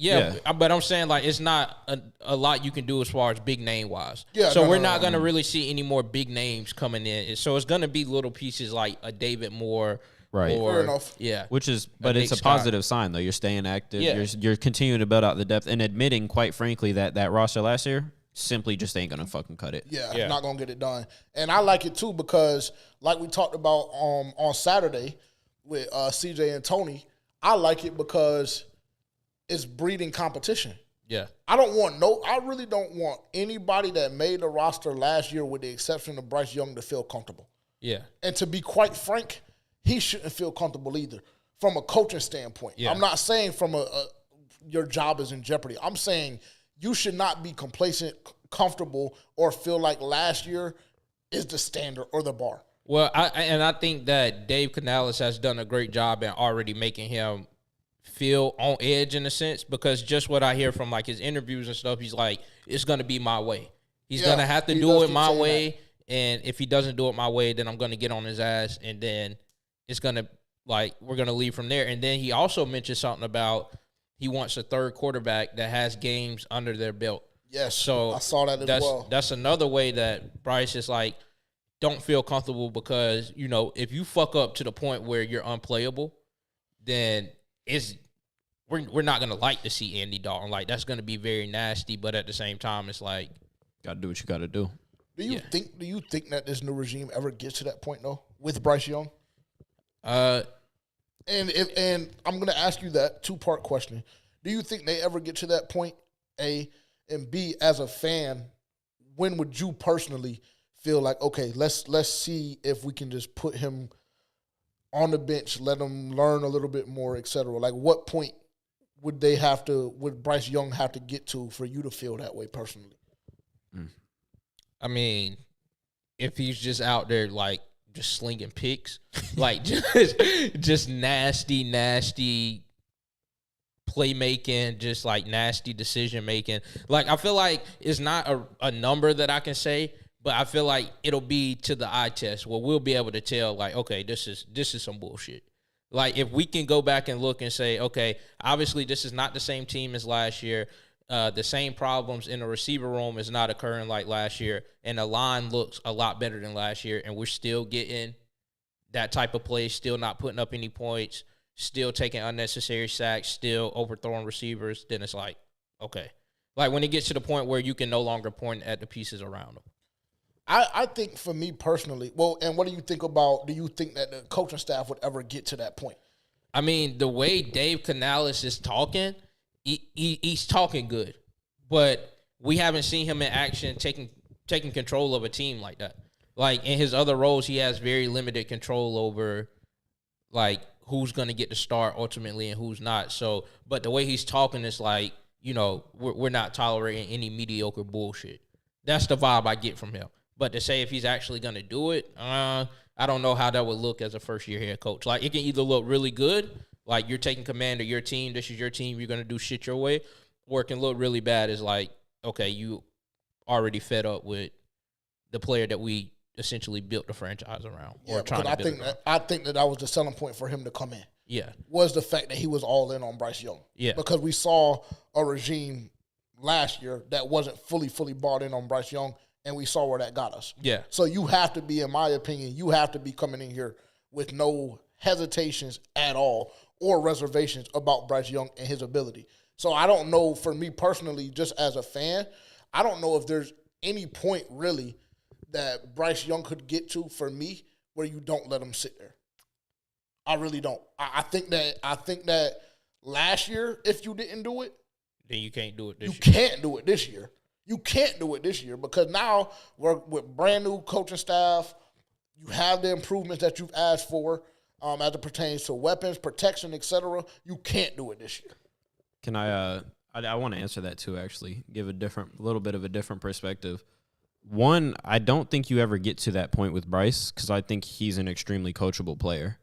Yeah, but I'm saying, like, it's not a lot you can do as far as big name-wise. Yeah, so we're not going to really see any more big names coming in. So it's going to be little pieces like a David Moore. Right. Or, fair enough. Yeah. But it's a positive sign, though. You're staying active. Yeah. You're continuing to build out the depth and admitting, quite frankly, that roster last year simply just ain't going to fucking cut it. Yeah, not going to get it done. And I like it, too, because like we talked about on Saturday with CJ and Tony, I like it because it's breeding competition. Yeah. I really don't want anybody that made the roster last year, with the exception of Bryce Young, to feel comfortable. Yeah. And to be quite frank, he shouldn't feel comfortable either from a coaching standpoint. Yeah. I'm not saying from your job is in jeopardy. I'm saying you should not be complacent, comfortable, or feel like last year is the standard or the bar. Well, I think that Dave Canales has done a great job in already making him feel on edge in a sense, because just what I hear from like his interviews and stuff, he's like, it's going to be my way. He's going to have to do it my way. And if he doesn't do it my way, then I'm going to get on his ass. And then it's going to, like, we're going to leave from there. And then he also mentioned something about he wants a third quarterback that has games under their belt. Yes. So I saw that as well. That's another way that Bryce is like, don't feel comfortable, because, you know, if you fuck up to the point where you're unplayable, then we're not going to like to see Andy Dalton. Like, that's going to be very nasty, but at the same time, it's like, got to do what you got to do. Do you think that this new regime ever gets to that point, though, with Bryce Young? And I'm going to ask you that two-part question. Do you think they ever get to that point, A, and B, as a fan, when would you personally feel like, okay, let's see if we can just put him on the bench, let him learn a little bit more, et cetera? Like, what point would Bryce Young have to get to for you to feel that way personally? I mean, if he's just out there, like, just slinging picks, like, just nasty playmaking, just, like, nasty decision-making. Like, I feel like it's not a number that I can say, but I feel like it'll be to the eye test where we'll be able to tell, like, okay, this is some bullshit. Like, if we can go back and look and say, okay, obviously this is not the same team as last year. The same problems in the receiver room is not occurring like last year, and the line looks a lot better than last year, and we're still getting that type of play, still not putting up any points, still taking unnecessary sacks, still overthrowing receivers, then it's like, okay. Like, when it gets to the point where you can no longer point at the pieces around them. I think for me personally, and what do you think that the coaching staff would ever get to that point? I mean, the way Dave Canales is talking, he's talking good, but we haven't seen him in action taking control of a team like that. Like, in his other roles, he has very limited control over, like, who's going to get the start ultimately and who's not. So, but the way he's talking is like, you know, we're not tolerating any mediocre bullshit. That's the vibe I get from him. But to say if he's actually going to do it, I don't know how that would look as a first-year head coach. Like, it can either look really good, like you're taking command of your team, this is your team, you're going to do shit your way, or it can look really bad as like, okay, you already fed up with the player that we essentially built the franchise around. Yeah, because I think that was the selling point for him to come in. Yeah. Was the fact that he was all in on Bryce Young. Yeah. Because we saw a regime last year that wasn't fully bought in on Bryce Young, and we saw where that got us. Yeah. So you have to be, in my opinion, coming in here with no hesitations at all or reservations about Bryce Young and his ability. So I don't know, for me personally, just as a fan, I don't know if there's any point really that Bryce Young could get to, for me, where you don't let him sit there. I really don't. I think that last year, if you didn't do it, then you can't do it this year. You can't do it this year. You can't do it this year because now we're with brand new coaching staff. You have the improvements that you've asked for as it pertains to weapons, protection, etc. You can't do it this year. Can I want to answer that too, actually. Give a little bit of a different perspective. One, I don't think you ever get to that point with Bryce because I think he's an extremely coachable player.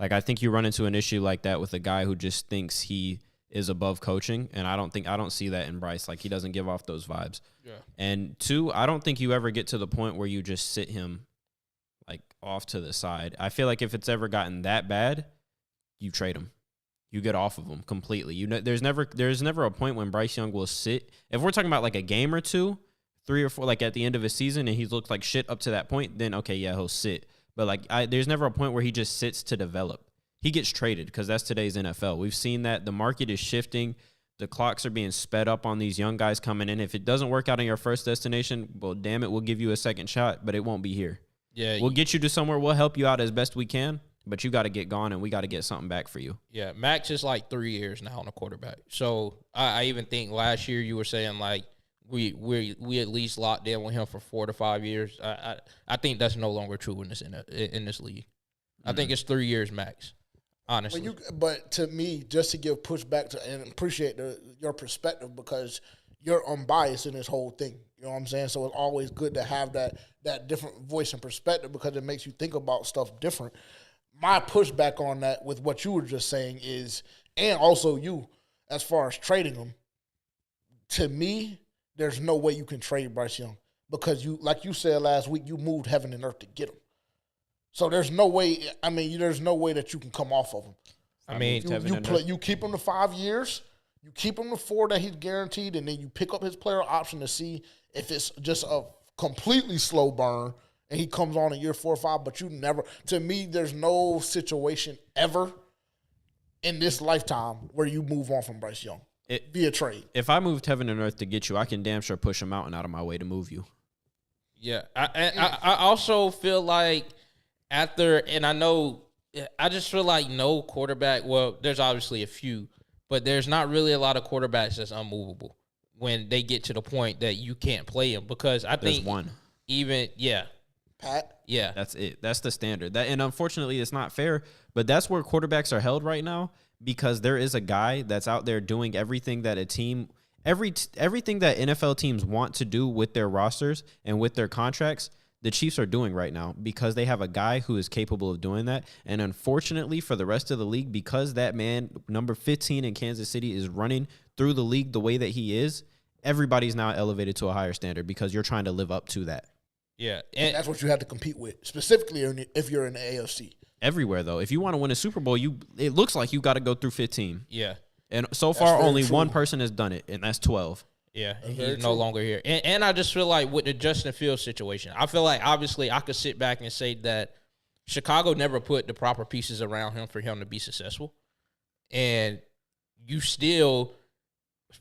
Like, I think you run into an issue like that with a guy who just thinks he is above coaching, and I don't see that in Bryce. Like, he doesn't give off those vibes. Yeah. And two, I don't think you ever get to the point where you just sit him like off to the side. I feel like if it's ever gotten that bad, you trade him. you get off of him completely. There's never a point when Bryce Young will sit. If we're talking about like a game or two, 3 or 4, like at the end of his season, and he's looked like shit up to that point, then okay, yeah, he'll sit. But like, there's never a point where he just sits to develop. He gets traded because that's today's NFL. We've seen that the market is shifting. The clocks are being sped up on these young guys coming in. If it doesn't work out in your first destination, well, damn it, we'll give you a second shot, but it won't be here. Yeah, we'll get you to somewhere. We'll help you out as best we can, but you got to get gone, and we got to get something back for you. Yeah, Max is like 3 years now on a quarterback. So I even think last year you were saying like we at least locked in with him for 4 to 5 years. I think that's no longer true in this league. I think it's 3 years max. Honestly, but to me, just to give pushback to and appreciate your perspective because you're unbiased in this whole thing. You know what I'm saying? So it's always good to have that different voice and perspective because it makes you think about stuff different. My pushback on that with what you were just saying is, and also you, as far as trading him, to me, there's no way you can trade Bryce Young because you, like you said last week, you moved heaven and earth to get him. So there's no way. I mean, there's no way that you can come off of him. I mean, you keep him to 5 years, you keep him to 4 that he's guaranteed, and then you pick up his player option to see if it's just a completely slow burn and he comes on in year 4 or 5. But you never. To me, there's no situation ever in this lifetime where you move on from Bryce Young via trade. If I moved heaven and earth to get you, I can damn sure push a mountain out of my way to move you. Yeah, I also feel like. And I just feel like no quarterback, well, there's obviously a few, but there's not really a lot of quarterbacks that's unmovable when they get to the point that you can't play them because there's one. Pat? Yeah. That's it. That's the standard. And unfortunately, it's not fair, but that's where quarterbacks are held right now because there is a guy that's out there doing everything that a team everything that NFL teams want to do with their rosters and with their contracts. The Chiefs are doing right now because they have a guy who is capable of doing that. And unfortunately for the rest of the league, because that man, number 15 in Kansas City, is running through the league the way that he is, everybody's now elevated to a higher standard because you're trying to live up to that. Yeah. And that's what you have to compete with, specifically if you're in the AFC. Everywhere, though. If you want to win a Super Bowl, it looks like you got to go through 15. Yeah. And so far, only one person has done it, and that's 12. Yeah, he's no longer here. And I just feel like with the Justin Fields situation, I feel like obviously I could sit back and say that Chicago never put the proper pieces around him for him to be successful. And you still,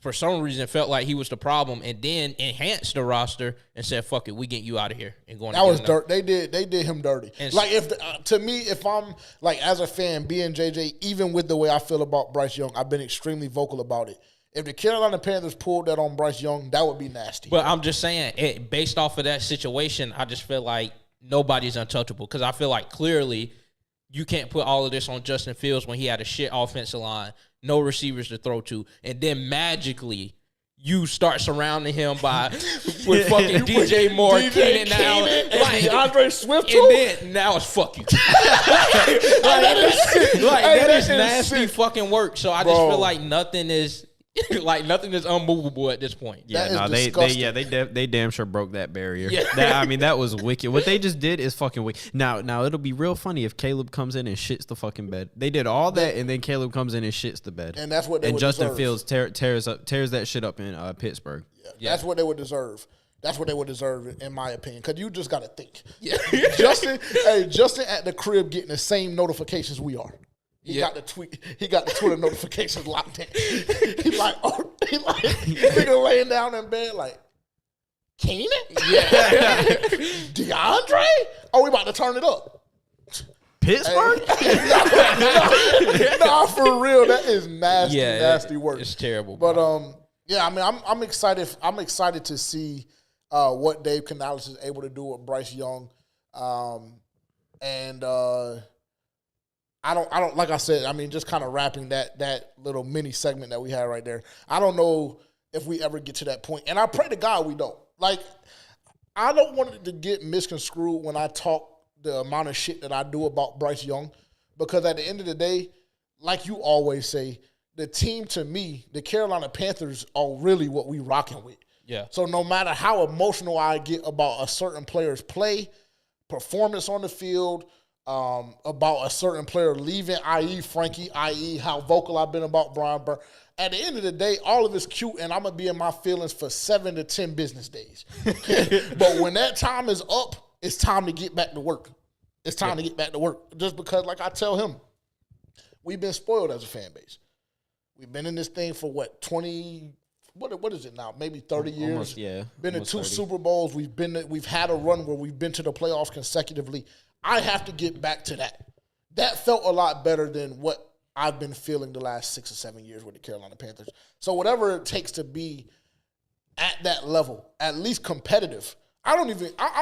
for some reason, felt like he was the problem and then enhanced the roster and said, fuck it, we get you out of here. And going. That was dirt. They did him dirty. And like, to me, if I'm, like, as a fan, being JJ, even with the way I feel about Bryce Young, I've been extremely vocal about it. If the Carolina Panthers pulled that on Bryce Young, that would be nasty. But I'm just saying, based off of that situation, I just feel like nobody's untouchable because I feel like clearly you can't put all of this on Justin Fields when he had a shit offensive line, no receivers to throw to, and then magically you start surrounding him with fucking DJ Moore, Keenan Allen, and DeAndre Swift too? And then now it's fuck you. that is nasty fucking work. So I just feel like nothing is unmovable at this point. Yeah, they damn sure broke that barrier. Yeah. That was wicked. What they just did is fucking wicked. Now it'll be real funny if Caleb comes in and shits the fucking bed. They did all that, and then Caleb comes in and shits the bed. And that's what they would Justin deserve. Fields tears that shit up in Pittsburgh. Yeah. That's what they would deserve. That's what they would deserve, in my opinion. Because you just got to think. Yeah. Justin at the crib getting the same notifications we are. He got the Twitter notifications locked in. He nigga laying down in bed like, Keenan? Yeah. DeAndre? Oh, we about to turn it up. Pittsburgh? Nah, for real, that is nasty work. It's terrible. But I'm excited. I'm excited to see what Dave Canales is able to do with Bryce Young, I don't like I said, just kind of wrapping that little mini segment that we had right there. I don't know if we ever get to that point. And I pray to God we don't. Like, I don't want it to get misconstrued when I talk the amount of shit that I do about Bryce Young. Because at the end of the day, like you always say, the team to me, the Carolina Panthers are really what we rocking with. Yeah. So no matter how emotional I get about a certain player's play, performance on the field, about a certain player leaving, i.e. Frankie, i.e. how vocal I've been about Brian Burns. At the end of the day, all of it's cute, and I'm going to be in my feelings for 7 to 10 business days. But when that time is up, it's time to get back to work. It's time to get back to work. Just because, like I tell him, we've been spoiled as a fan base. We've been in this thing for, 20 – what is it now? Maybe 30 years. Almost, yeah. Been to 2 Super Bowls. We've had a run where we've been to the playoffs consecutively. I have to get back to that. That felt a lot better than what I've been feeling the last 6 or 7 years with the Carolina Panthers. So whatever it takes to be at that level, at least competitive. I'm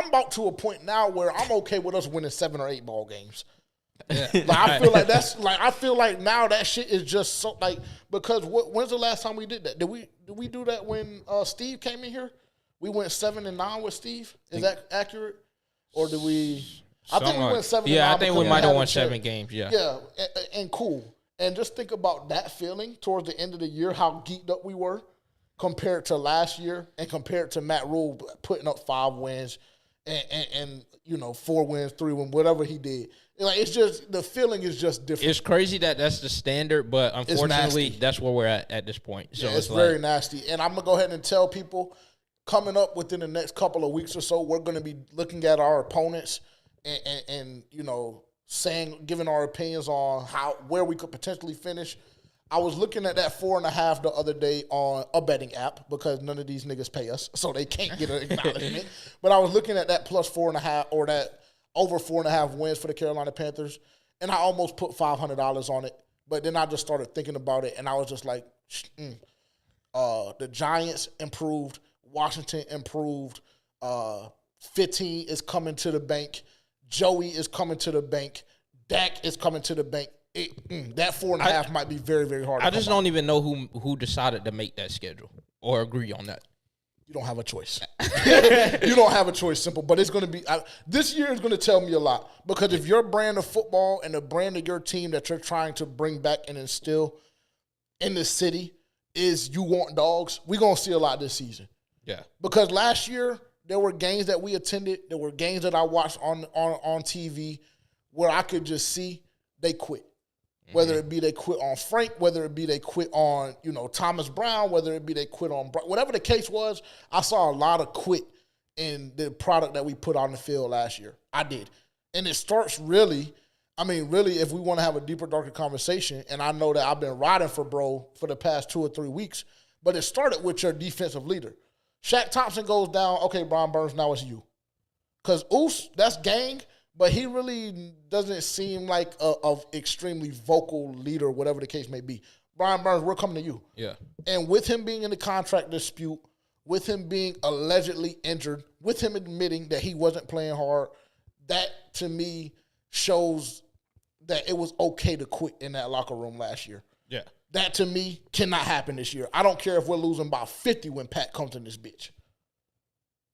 about to a point now where I'm okay with us winning 7 or 8 ball games. Yeah. I feel like now that shit is just so because when's the last time we did that? Did we do that when Steve came in here? We went 7-9 with Steve. Is that accurate? Or did we? I think we went 7-9. Yeah, I think we might have won 7 games. Yeah. Yeah, and cool. And just think about that feeling towards the end of the year, how geeked up we were compared to last year and compared to Matt Rule putting up 5 wins and 4 wins, 3 wins, whatever he did. It's just the feeling is just different. It's crazy that that's the standard, but unfortunately, that's where we're at this point. So yeah, it's very nasty. And I'm gonna go ahead and tell people coming up within the next couple of weeks or so, we're gonna be looking at our opponents and giving our opinions on where we could potentially finish. I was looking at that 4.5 the other day on a betting app because none of these niggas pay us, so they can't get an acknowledgement. But I was looking at that plus 4.5 or that over 4.5 wins for the Carolina Panthers, and I almost put $500 on it. But then I just started thinking about it, and I was just like, the Giants improved, Washington improved, 15 is coming to the bank, Joey is coming to the bank, Dak is coming to the bank. That 4.5 might be very, very hard. I just don't even know who decided to make that schedule or agree on that. You don't have a choice. You don't have a choice, simple. But it's going to be this year is going to tell me a lot because if your brand of football and the brand of your team that you're trying to bring back and instill in the city is you want dogs, we're going to see a lot this season. Yeah. Because last year there were games that we attended, there were games that I watched on TV where I could just see they quit. Whether it be they quit on Frank, whether it be they quit on, Thomas Brown, whether it be they quit on whatever the case was, I saw a lot of quit in the product that we put on the field last year. I did. And it starts really, if we want to have a deeper, darker conversation, and I know that I've been riding for bro for the past 2 or 3 weeks, but it started with your defensive leader. Shaq Thompson goes down, okay, Brian Burns, now it's you. Because Oos, that's gang. But he really doesn't seem like a extremely vocal leader, whatever the case may be. Brian Burns, we're coming to you. Yeah. And with him being in the contract dispute, with him being allegedly injured, with him admitting that he wasn't playing hard, that to me shows that it was okay to quit in that locker room last year. Yeah. That to me cannot happen this year. I don't care if we're losing by 50 when Pat comes in this bitch.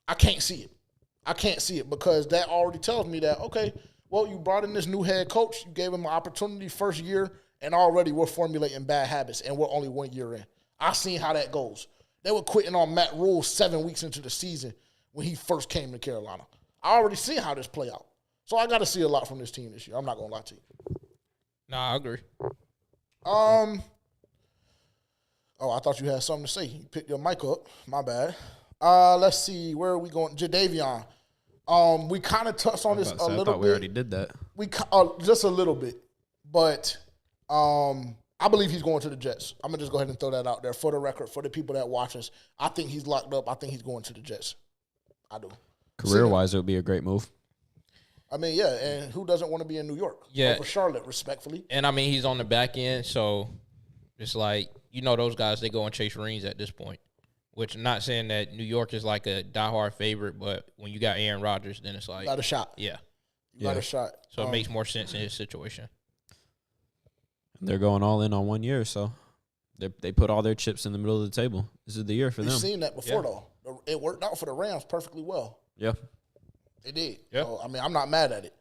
I can't see it. I can't see it because that already tells me that, okay, well, you brought in this new head coach. You gave him an opportunity first year, and already we're formulating bad habits, and we're only 1 year in. I've seen how that goes. They were quitting on Matt Rule 7 weeks into the season when he first came to Carolina. I already seen how this play out. So I got to see a lot from this team this year. I'm not going to lie to you. Nah, I agree. Oh, I thought you had something to say. You picked your mic up. My bad. Let's see. Where are we going? Jadavion. We kind of touched on this a little bit. I thought we already did that. We just a little bit, but I believe he's going to the Jets. I'm gonna just go ahead and throw that out there for the record, for the people that watch us. I think he's locked up. I think he's going to the Jets. I do. Career-wise, it would be a great move. Yeah, and who doesn't want to be in New York? Yeah, over Charlotte, respectfully. And he's on the back end, so it's like those guys, they go and chase rings at this point. Which I'm not saying that New York is like a diehard favorite, but when you got Aaron Rodgers, then it's like got a shot. Yeah, you got a shot. So it makes more sense in his situation. They're going all in on 1 year, so they put all their chips in the middle of the table. This is the year for them. We've seen that before, though. It worked out for the Rams perfectly well. Yeah, it did. Yeah. So, I'm not mad at it.